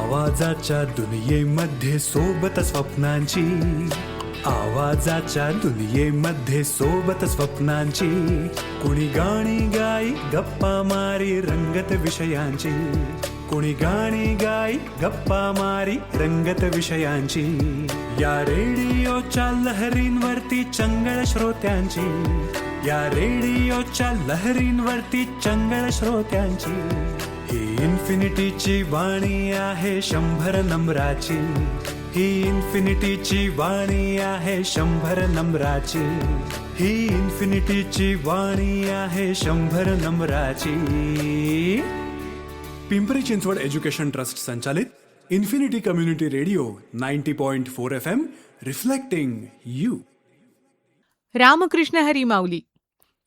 आवाजाच्या दुनियेमध्ये सोबत स्वप्नांची, आवाजाच्या दुनियेमध्ये सोबत स्वप्नांची, कुणी गाणी गाई गप्पा मारी रंगत विषयांची, कुणी गाणी गाई गप्पा मारी रंगत विषयांची, या रेडिओच्या लहरींवरती चंगळ श्रोत्यांची, या रेडिओच्या लहरींवरती चंगळ श्रोत्यांची, ही इन्फिनिटीची वाणी आहे 100 नंबराची, ही इन्फिनिटीची वाणी आहे 100 नंबराची, ही इन्फिनिटीची वाणी आहे 100 नंबराची. पिंपरी चिंचवड एज्युकेशन ट्रस्ट संचालित infinity community radio 90.4 FM, reflecting you. Ramkrishna Hari Mauli.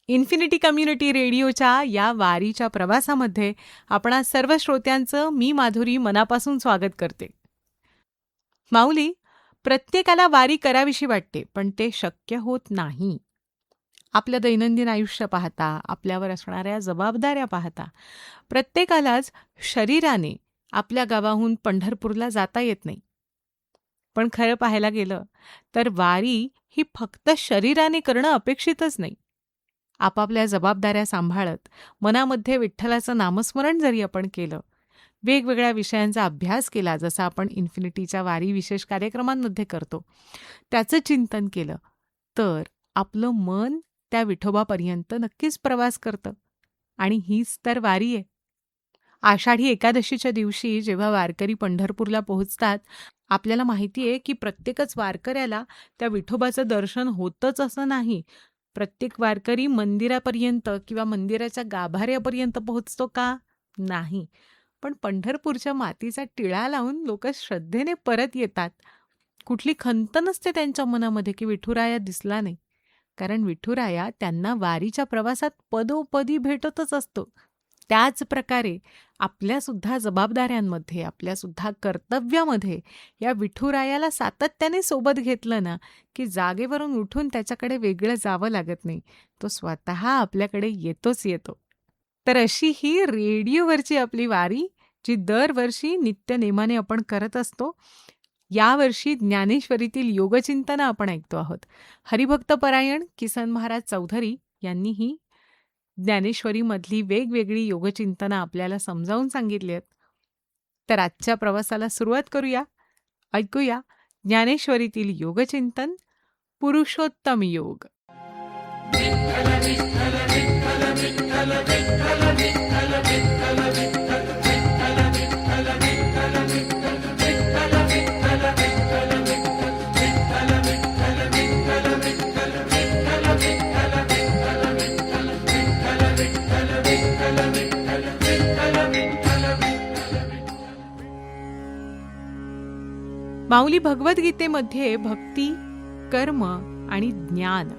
Infinity community रेडिओच्या या वारीच्या प्रवासामध्ये आपणा सर्व श्रोत्यांचं मी माधुरी मनापासून स्वागत करते. माऊली, प्रत्येकाला वारी करावीशी वाटते, पण ते शक्य होत नाही. आपलं दैनंदिन आयुष्य पाहता, आपल्यावर असणाऱ्या जबाबदाऱ्या पाहता, प्रत्येकालाच शरीराने आपल्या गावाहून पंढरपूरला जाता येत नाही. पण खरं पाहायला गेलं तर वारी ही फक्त शरीराने करणं अपेक्षितच नाही. आपापल्या जबाबदाऱ्या सांभाळत मनामध्ये विठ्ठलाचं नामस्मरण जरी आपण केलं, वेगवेगळ्या विषयांचा अभ्यास केला, जसा आपण इन्फिनिटीच्या वारी विशेष कार्यक्रमांमध्ये करतो, त्याचं चिंतन केलं, तर आपलं मन त्या विठोबापर्यंत नक्कीच प्रवास करतं. आणि हीच तर वारी आहे. आषाढी एकादशीच्या दिवशी जेव्हा वारकरी पंढरपूरला पोहोचतात, आपल्याला माहिती आहे की प्रत्येकच वारकऱ्याला त्या विठोबाचं दर्शन होतच असं नाही. प्रत्येक वारकरी मंदिरापर्यंत किंवा मंदिराच्या गाभाऱ्यापर्यंत पोहोचतो का? नाही. पण पंढरपूरच्या मातीचा टिळा लावून लोक श्रद्धेने परत येतात. कुठली खंत नसते त्यांच्या मनामध्ये की विठुराया दिसला नाही, कारण विठुराया त्यांना वारीच्या प्रवासात पदोपदी भेटतच असतो. त्याच प्रकारे आपल्यासुद्धा जबाबदाऱ्यांमध्ये, आपल्यासुद्धा कर्तव्यामध्ये या विठुरायाला सातत्याने सोबत घेतलं ना, की जागेवरून उठून त्याच्याकडे वेगळं जावं लागत नाही. तो स्वतः आपल्याकडे येतोच येतो. तर अशी ही रेडिओवरची आपली वारी, जी दरवर्षी नित्यनेमाने आपण करत असतो. यावर्षी ज्ञानेश्वरीतील योगचिंतनं आपण ऐकतो आहोत. हरिभक्तपरायण किसन महाराज चौधरी यांनी ही ज्ञानेश्वरीमधली वेगवेगळी योगचिंतनं आपल्याला समजावून सांगितली आहेत. तर आजच्या प्रवासाला सुरुवात करूया. ऐकूया ज्ञानेश्वरीतील योगचिंतन, पुरुषोत्तम योग. माऊली भगवद्गीतेमध्ये भक्ती, कर्म आणि ज्ञान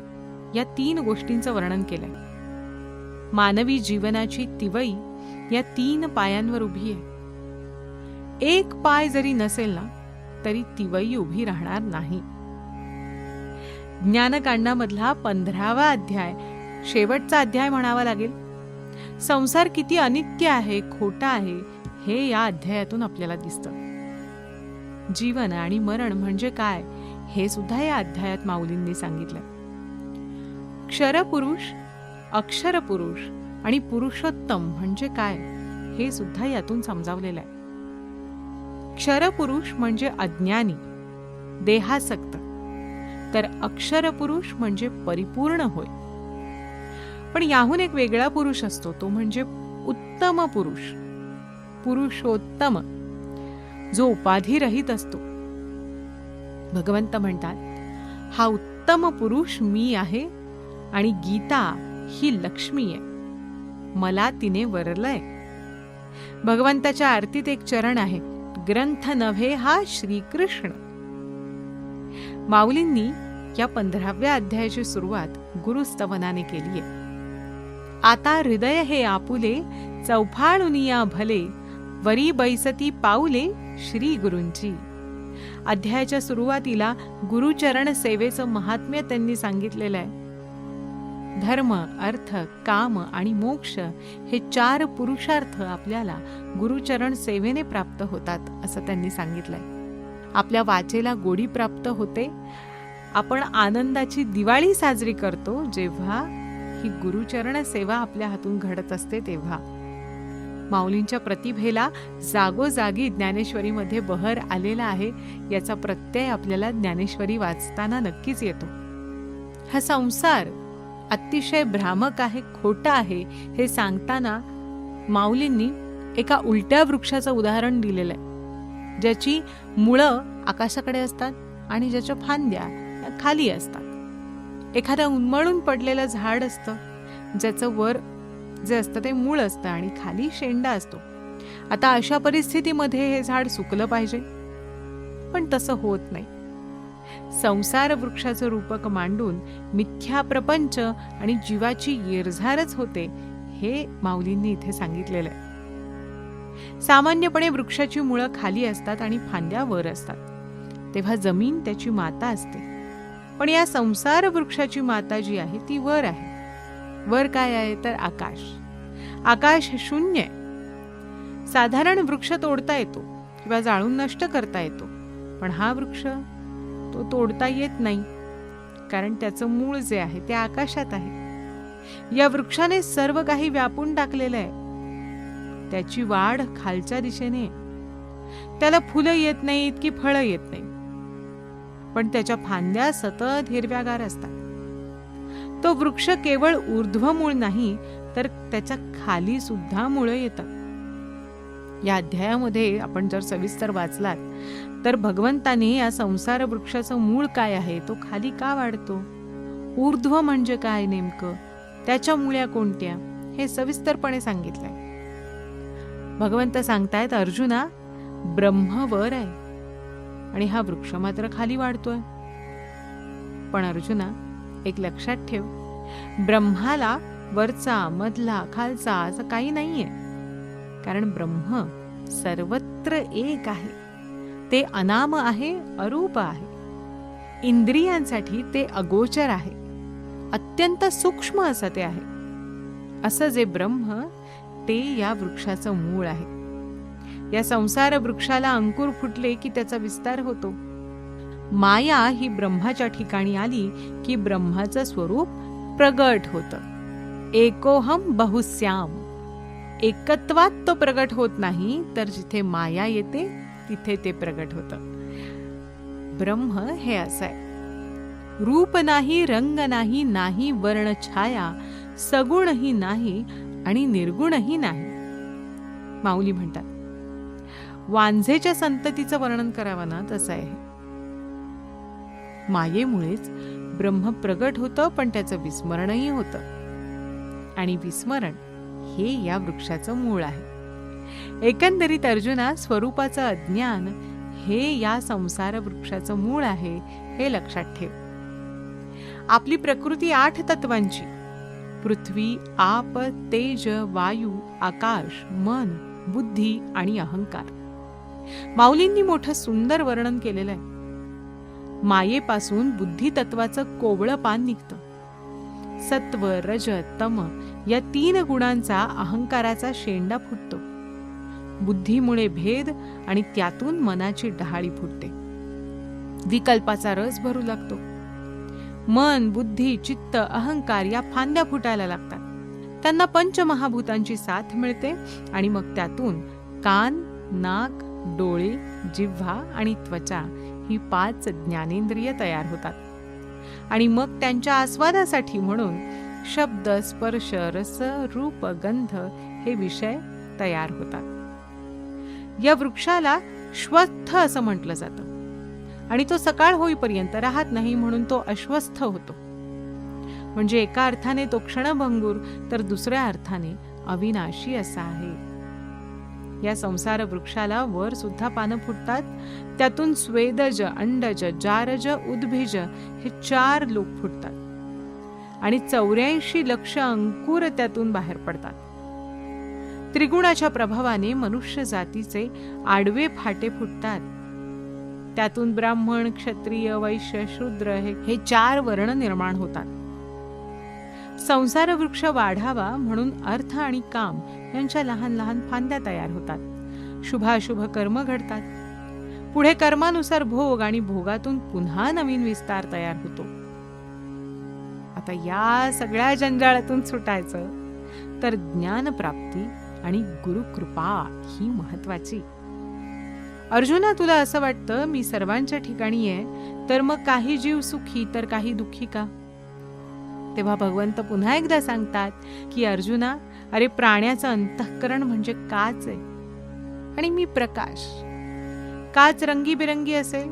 या 3 गोष्टींचं वर्णन केलंय. मानवी जीवनाची तिवई या 3 पायांवर उभी आहे. एक पाय जरी नसेल ना, तरी तिवई उभी राहणार नाही. ज्ञानकांडामधला 15वा अध्याय, शेवटचा अध्याय म्हणावा लागेल. संसार किती अनित्य आहे, खोटा आहे, हे या अध्यायातून आपल्याला दिसतं. जीवन आणि मरण म्हणजे काय, हे सुद्धा या अध्यायात माऊलींनी सांगितलं. क्षरपुरुष, अक्षरपुरुष आणि पुरुषोत्तम म्हणजे काय, हे सुद्धा यातून समजावलेलं आहे. क्षरपुरुष म्हणजे अज्ञानी, देहासक्त, तर अक्षरपुरुष म्हणजे परिपूर्ण होय. पण याहून एक वेगळा पुरुष असतो, तो म्हणजे उत्तम पुरुष, पुरुषोत्तम, जो उपाधिरहित असतो. भगवंत म्हणतात, हा उत्तम पुरुष मी आहे आणि गीता ही लक्ष्मी आहे, मला तिने वरलंय. भगवंताच्या आरतीत एक चरण आहे, ग्रंथ नव्हे हा श्रीकृष्ण. माऊलींनी या 15व्या अध्यायाची सुरुवात गुरुस्तवनाने केली आहे. आता हृदय हे आपुले, चौफाळुनिया भले, वरी बैसती पाऊले श्री गुरूंची. अध्यायाच्या सुरुवातीला गुरुचरण सेवेचं महात्म्य त्यांनी सांगितलेलं आहे. धर्म, अर्थ, काम आणि मोक्ष हे 4 पुरुषार्थ आपल्याला गुरुचरण सेवेने प्राप्त होतात असं त्यांनी सांगितलंय. आपल्या वाचेला गोडी प्राप्त होते. आपण आनंदाची दिवाळी साजरी करतो जेव्हा ही गुरुचरण सेवा आपल्या हातून घडत असते तेव्हा. माऊलींच्या प्रतिभेला जागोजागी ज्ञानेश्वरीमध्ये बहर आलेला आहे याचा प्रत्यय आपल्याला ज्ञानेश्वरी वाचताना नक्कीच येतो. हा संसार अतिशय भ्रामक आहे, खोटा आहे हे सांगताना माऊलींनी एका उलट्या वृक्षाचं उदाहरण दिलेलं आहे, ज्याची मुळं आकाशाकडे असतात आणि ज्याच्या फांद्या खाली असतात. एखादं उन्मळून पडलेलं झाड असतं, ज्याचं वर जे असतं ते मूळ असतं आणि खाली शेंडा असतो. आता अशा परिस्थितीमध्ये हे झाड सुकलं पाहिजे, पण तसं होत नाही. संसार वृक्षाचं रूपक मांडून मिथ्या प्रपंच आणि जीवाची येरझारच होते हे माऊलींनी इथे सांगितलेलं आहे. सामान्यपणे वृक्षाची मुळं खाली असतात आणि फांद्या वर असतात, तेव्हा जमीन त्याची माता असते. पण या संसार वृक्षाची माता जी आहे ती वर आहे. वर काय आहे तर आकाश. आकाश शून्य आहे. साधारण वृक्ष तोडता येतो किंवा जाळून नष्ट करता येतो, पण हा वृक्ष तो तोडता येत नाही, कारण त्याचं मूळ जे आहे ते आकाशात आहे. या वृक्षाने सर्व काही व्यापून टाकलेलं आहे. त्याची वाढ खालच्या दिशेने. त्याला फुलं येत नाहीत की फळं येत नाही, पण त्याच्या फांद्या सतत हिरव्यागार असतात. तो वृक्ष केवळ ऊर्ध्वमूळ नाही तर त्याच्या खाली सुद्धा मुळं येतात. या अध्यायामध्ये आपण जर सविस्तर वाचलात तर भगवंताने या संसार वृक्षाचं मूळ काय आहे, तो खाली का वाढतो, ऊर्ध्व म्हणजे काय नेमकं, त्याच्या मुळ्या कोणत्या, हे सविस्तरपणे सांगितलंय. भगवंत सांगतायत, अर्जुना, ब्रह्म वर आहे आणि हा वृक्ष मात्र खाली वाढतोय. पण अर्जुना, एक लक्षात ठेव, ब्रह्माला वरचा, मधला, खालचा असं काही नाहीये, कारण ब्रह्म सर्वत्र एक आहे. ते अनाम आहे, अरूप आहे. इंद्रियांसाठी ते अगोचर आहे, अत्यंत सूक्ष्म असं ते आहे. असं जे ब्रह्म ते या वृक्षाचं मूळ आहे. या संसार वृक्षाला अंकुर फुटले की त्याचा विस्तार होतो. माया ही ब्रह्माच्या ठिकाणी आली की ब्रह्माचं स्वरूप प्रगट होतं. एकोहम बहुश्याम. एकत्वात तो प्रगट होत नाही, तर जिथे माया येते तिथे ते प्रगट होतं. ब्रह्म हे असं आहे. रूप नाही, रंग नाही, नाही वर्ण छाया, सगुणही नाही आणि निर्गुणही नाही. माऊली म्हणतात, वांझेच्या संततीचं वर्णन करावं ना तसं आहे. मायेमुळेच ब्रह्म प्रगट होतं, पण त्याचं विस्मरणही होतं. आणि विस्मरण हे या वृक्षाचं मूळ आहे. एकंदरीत अर्जुना, स्वरूपाचं अज्ञान हे या संसार वृक्षाचं मूळ आहे, हे लक्षात ठेव. आपली प्रकृती 8 तत्वांची, पृथ्वी, आप, तेज, वायू, आकाश, मन, बुद्धी आणि अहंकार. माऊलींनी मोठं सुंदर वर्णन केलेलं आहे. मायेपासून बुद्धी तत्वाचं कोवळं पान निघतं. सत्व, रज, तम या 3 गुणांचा अहंकाराचा शेंडा फुटतो. बुद्धीमुळे भेद आणि त्यातून मनाची डहाळी फुटते. विकल्पाचा रस भरू लागतो. मन, बुद्धी, चित्त, अहंकार या फांद्या फुटायला लागतात. त्यांना पंचमहाभूतांची साथ मिळते आणि मग त्यातून कान, नाक, डोळे, जिव्हा आणि त्वचा ही 5 ज्ञानेंद्रिय तयार होतात. आणि मग त्यांच्या आस्वादासाठी म्हणून शब्द, स्पर्श, रस, रूप, गंध हे विषय तयार होतात. या वृक्षाला श्वस्थ असं म्हटलं जातं आणि तो सकाळ होईपर्यंत राहत नाही, म्हणून तो अश्वस्थ होतो. म्हणजे एका अर्थाने तो क्षणभंगूर तर दुसऱ्या अर्थाने अविनाशी असा आहे. या संसार वृक्षाला वर सुद्धा पानं फुटतात. त्यातून स्वेदज, अंडज, जारज, उद्भिज हे 4 लोक फुटतात आणि 84 लक्ष अंकुर त्यातून बाहेर पडतात. त्रिगुणाच्या प्रभावाने मनुष्य जातीचे आडवे फाटे फुटतात. त्यातून ब्राह्मण, क्षत्रिय, वैश्य, शूद्र हे 4 वर्ण निर्माण होतात. संसार वृक्ष वाढावा म्हणून अर्थ आणि काम यांच्या लहान लहान फांद्या तयार होतात. शुभाशुभ कर्म घडतात. पुढे कर्मानुसार भोग आणि भोगातून पुन्हा नवीन विस्तार तयार होतो. आता या सगळ्या जंजाळातून सुटायचं तर ज्ञानप्राप्ती आणि गुरुकृपा ही महत्वाची. अर्जुना, तुला असं वाटतं मी सर्वांच्या ठिकाणी आहे, तर मग काही जीव सुखी तर काही दुःखी का? तेव्हा भगवंत पुन्हा एकदा सांगतात की अर्जुना, अरे प्राण्याचं अंतःकरण म्हणजे काच आहे आणि मी प्रकाश. काच रंगीबिरंगी असेल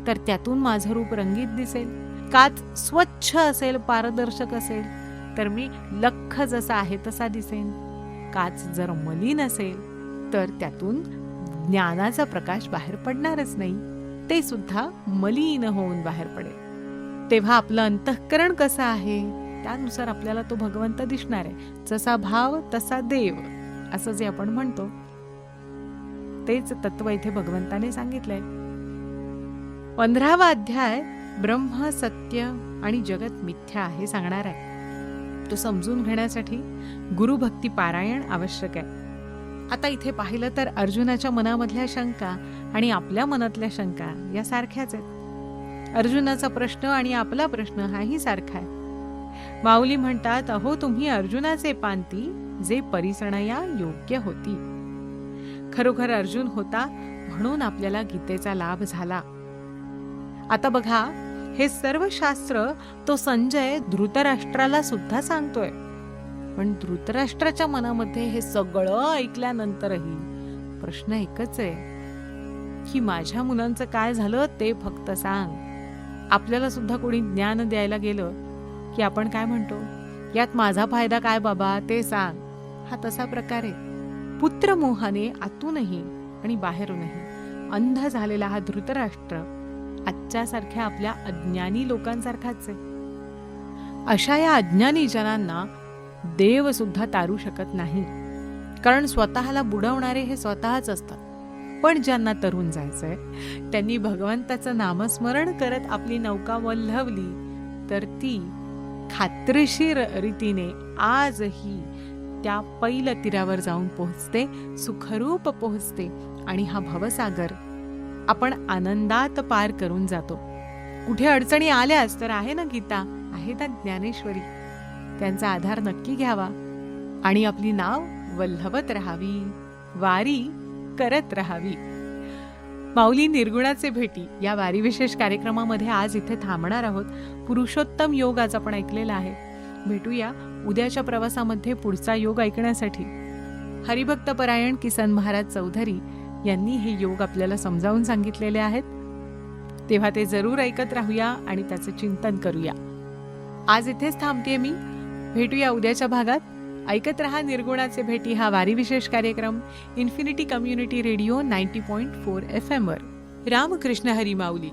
तर त्यातून माझं रूप रंगीत दिसेल. काच स्वच्छ असेल, पारदर्शक असेल तर मी लख्ख जसा आहे तसा दिसेन. काच जर मलिन असेल तर त्यातून ज्ञानाचा प्रकाश बाहेर पडणारच नाही, ते सुद्धा मलिन होऊन बाहेर पडेल. तेव्हा आपलं अंतःकरण कसं आहे त्यानुसार आपल्याला तो भगवंत दिसणार आहे. जसा भाव तसा देव, असं जे आपण म्हणतो तेच तत्व इथे भगवंताने सांगितलंय. 15वा अध्याय ब्रह्म सत्य आणि जगत मिथ्या हे सांगणार आहे. तो समजून घेण्यासाठी गुरुभक्ती पारायण आवश्यक आहे. आता इथे पाहिलं तर अर्जुनाच्या मनामधल्या शंका आणि आपल्या मनातल्या शंका या सारख्याच आहेत. अर्जुनाचा प्रश्न आणि आपला प्रश्न हाही सारखा आहे. माऊली म्हणतात, अहो तुम्ही अर्जुनाचे पांती जे परिसणया योग्य होती. खरोखर अर्जुन होता म्हणून आपल्याला गीतेचा लाभ झाला. आता बघा, हे सर्व शास्त्र तो संजय धृतराष्ट्राला सुद्धा सांगतोय. पण धृतराष्ट्राच्या मनामध्ये हे सगळं ऐकल्यानंतरही प्रश्न एकच आहे की माझ्या मुलांचं काय झालं ते फक्त सांग. आपल्याला सुद्धा कोणी ज्ञान द्यायला गेलं की आपण काय म्हणतो, यात माझा फायदा काय बाबा ते सांग. हा तसा प्रकार आहे. पुत्रमोहाने आतूनही आणि बाहेरूनही अंध झालेला हा धृतराष्ट्र आजच्या सारख्या आपल्या अज्ञानी लोकांसारखाच आहे. अशा या अज्ञानी जनांना देव सुद्धा तारू शकत नाही, कारण स्वतःला बुडवणारे हे स्वतःच असतात. पण ज्यांना तरुण जायचंय त्यांनी भगवंताचं नामस्मरण करत आपली नौका वल्हवली तर ती खात्रीशीर रीतीने आजही त्या पैल तीरावर जाऊन पोहोचते, सुखरूप पोहोचते आणि हा भवसागर आपण आनंदात पार करून जातो. कुठे अडचणी आल्यास तर आहे ना गीता, आहे ना ज्ञानेश्वरी, त्यांचा आधार नक्की घ्यावा आणि आपली नाव वल्हवत राहावी, वारी करत राहावी. माऊली निर्गुणाचे भेटी या वारी विशेष कार्यक्रमामध्ये आज इथे थांबणार आहोत. पुरुषोत्तम योग आज आपण ऐकलेला आहे. भेटूया उद्याच्या प्रवासामध्ये पुढचा योग ऐकण्यासाठी. हरिभक्त परायण किसन महाराज चौधरी यांनी हे योग आपल्याला समजावून सांगितलेले आहेत. तेव्हा ते जरूर ऐकत राहूया आणि त्याचं चिंतन करूया. आज इथेच थांबतेय मी. भेटूया उद्याच्या भागात. ऐकत रहा निर्गुणाचे भेटी हा वारी विशेष कार्यक्रम इन्फिनिटी कम्युनिटी रेडिओ 90.4 FM वर. रामकृष्ण हरी माऊली.